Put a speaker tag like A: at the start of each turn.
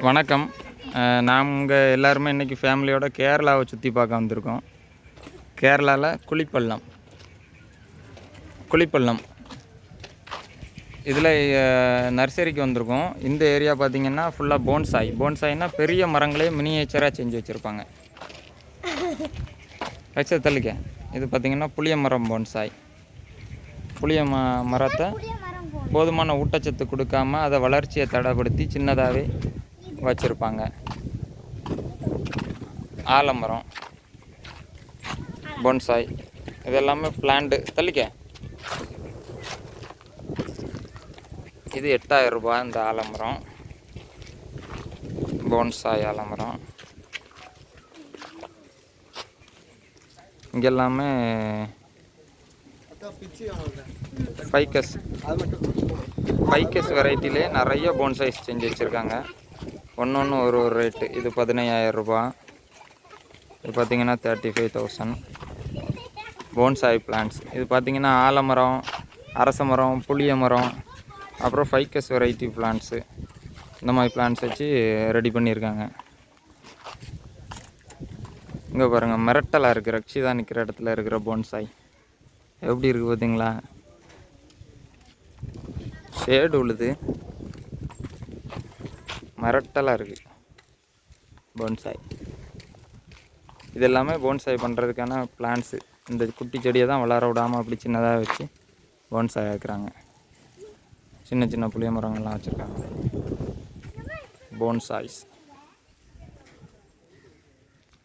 A: வணக்கம். நாங்கள் எல்லாருமே இன்றைக்கி ஃபேமிலியோட கேரளாவை சுற்றி பார்க்க வந்திருக்கோம். கேரளாவில் குளிப்பள்ளம் இதில் நர்சரிக்கு வந்திருக்கோம். இந்த ஏரியா பார்த்திங்கன்னா ஃபுல்லாக போன்சாய்னா பெரிய மரங்களே மினியேச்சராக செஞ்சு வச்சுருப்பாங்க. தள்ளிக்க. இது பார்த்திங்கன்னா புளிய மரம் போன்சாய். புளிய மரத்தை போதுமான ஊட்டச்சத்து கொடுக்காம அதை வளர்ச்சியை தடைப்படுத்தி சின்னதாகவே வச்சுருப்பாங்க. ஆலமரம், போன்சாய் இதெல்லாமே பிளான்டு. தள்ளிக்க. இது 8000 ரூபாய் இந்த ஆலமரம், போன்சாய் ஆலமரம். இங்கெல்லாமே ஃபைக்கஸ் வெரைட்டிலே நிறைய போன்சாய்ஸ் செஞ்சு வச்சுருக்காங்க. ஒன்று ஒரு ரேட்டு. இது 15000 ரூபா. இது பார்த்திங்கன்னா 35,000. போன்சாய் பிளான்ட்ஸ் இது பார்த்திங்கன்னா ஆலமரம், அரச மரம், புளிய மரம், அப்புறம் ஃபைக்கஸ் வெரைட்டி பிளான்ட்ஸு, இந்த மாதிரி பிளான்ட்ஸ் வச்சு ரெடி பண்ணியிருக்காங்க. இங்கே பாருங்கள், மிரட்டலாக இருக்குது. ரக்ஷிதா நிற்கிற இடத்துல இருக்கிற போன்சாய் எப்படி இருக்குது பார்த்தீங்களா? ஷேடு உழுது மிரட்டலாக இருக்குது போன்சாய். இது எல்லாமே போன்சாய் பண்ணுறதுக்கான பிளான்ஸு. இந்த குட்டி செடியை தான் வளர விடாமல் அப்படி சின்னதாக வச்சு போன்சாய் ஆக்குறாங்க. சின்ன சின்ன புளிய மரங்கள்லாம் வச்சுருக்காங்க. போன்சாய்ஸ்.